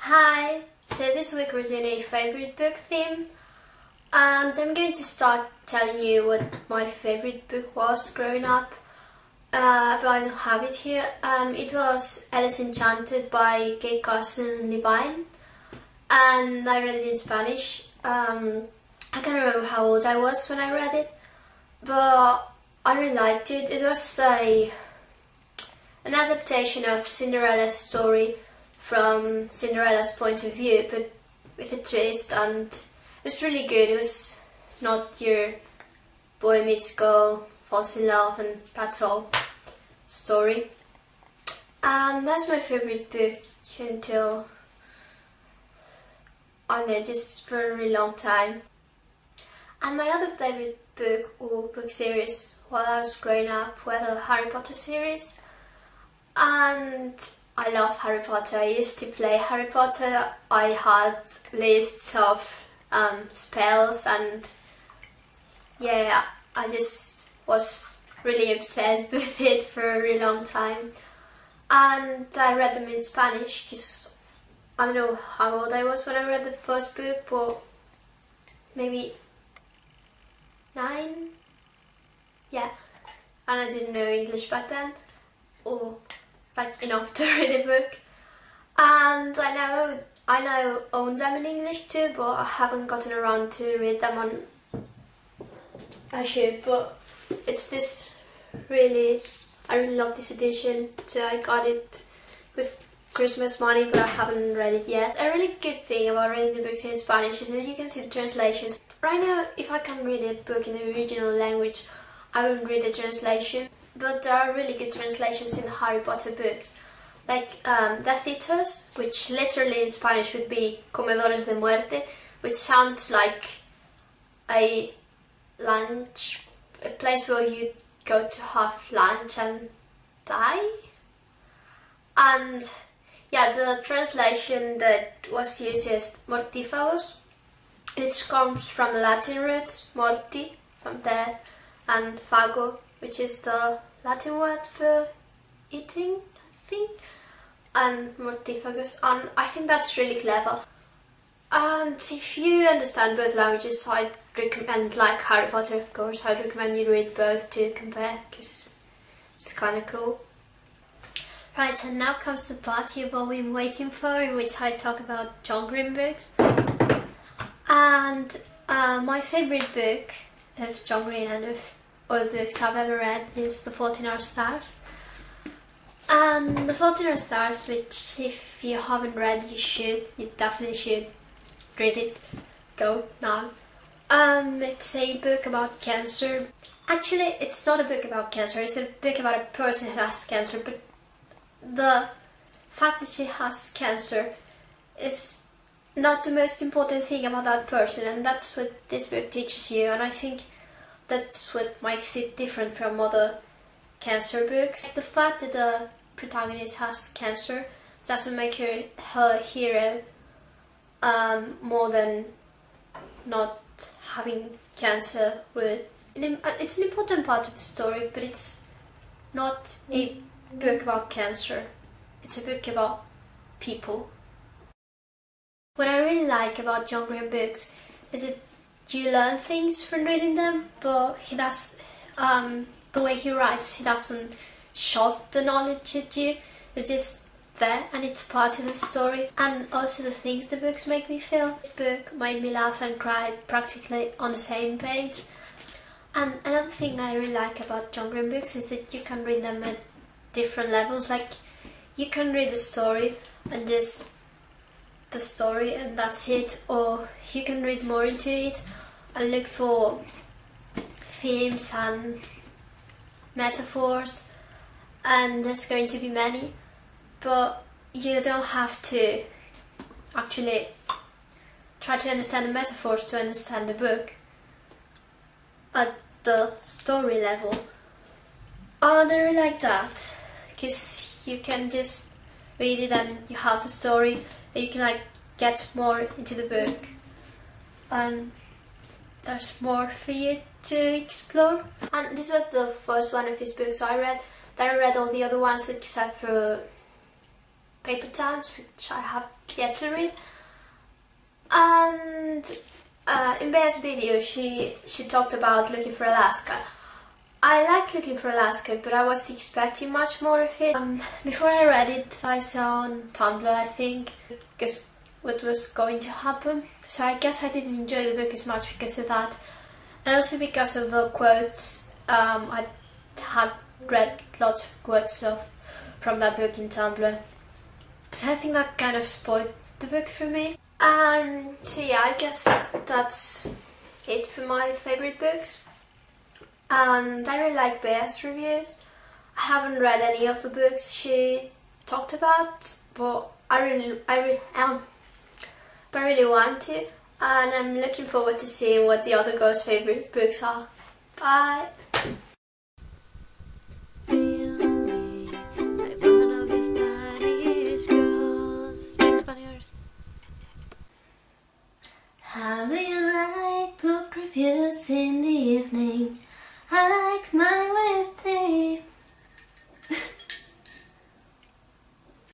Hi! So this week we're doing a favourite book theme, and I'm going to start telling you what my favourite book was growing up, but I don't have it here. It was Alice Enchanted by Kate Carson Levine, and I read it in Spanish. I can't remember how old I was when I read it, but I really liked it. It was an adaptation of Cinderella's story from Cinderella's point of view, but with a twist, and it was really good. It was not your boy meets girl, falls in love, and that's all story. And that's my favourite book until, I don't know, just for a really long time. And my other favourite book or book series while I was growing up were the Harry Potter series. And I loved Harry Potter. I used to play Harry Potter. I had lists of spells, and yeah, I just was really obsessed with it for a really long time. And I read them in Spanish because I don't know how old I was when I read the first book, but maybe 9? Yeah, and I didn't know English back then, or like enough to read a book. And I now own them in English too, but I haven't gotten around to read them on. I should, but it's this really, I really love this edition, so I got it with Christmas money, but I haven't read it yet. A really good thing about reading the books in Spanish is that you can see the translations. Right now, if I can read a book in the original language, I won't read the translation. But there are really good translations in the Harry Potter books, like Death Eaters, which literally in Spanish would be Comedores de Muerte, which sounds like a lunch, a place where you go to have lunch and die. And yeah, the translation that was used is Mortífagos, which comes from the Latin roots, morti, from death, and fago, which is the Latin word for eating, I think, and mortífagos, and I think that's really clever. And if you understand both languages, I'd recommend, like Harry Potter of course, I'd recommend you read both to compare, because it's kind of cool. Right, and now comes the part you've all been waiting for, in which I talk about John Green books. And my favourite book of John Green and of all the books I've ever read is The Fault in Our Stars. And The Fault in Our Stars, which if you haven't read, you definitely should read it. Go now. It's a book about cancer. Actually, it's not a book about cancer, it's a book about a person who has cancer, but the fact that she has cancer is not the most important thing about that person, and that's what this book teaches you, and I think that's what makes it different from other cancer books. The fact that the protagonist has cancer doesn't make her hero more than not having cancer would. It's an important part of the story, but it's not a book about cancer. It's a book about people. What I really like about John Green books is that you learn things from reading them, but he does, the way he writes, he doesn't shove the knowledge at you. It's just there, and it's part of the story. And also the things the books make me feel. This book made me laugh and cry practically on the same page. And another thing I really like about John Green books is that you can read them at different levels. Like, you can read the story and just the story and that's it, or you can read more into it and look for themes and metaphors, and there's going to be many, but you don't have to actually try to understand the metaphors to understand the book at the story level. And I really like that, because you can just read it and you have the story, and you can like get more into the book, and there's more for you to explore. And this was the first one of his books I read. Then I read all the other ones except for Paper Times, which I have yet to read. And in Bea's video she talked about Looking for Alaska. I liked Looking for Alaska, but I was expecting much more of it. Before I read it, I saw on Tumblr, I think, because what was going to happen. So I guess I didn't enjoy the book as much because of that. And also because of the quotes. I had read lots of quotes from that book in Tumblr. So I think that kind of spoiled the book for me. So yeah, I guess that's it for my favourite books. And I really like Bea's reviews. I haven't read any of the books she talked about, but I really want to, and I'm looking forward to seeing what the other girls' favourite books are. Bye! How do you like book reviews in the evening? I like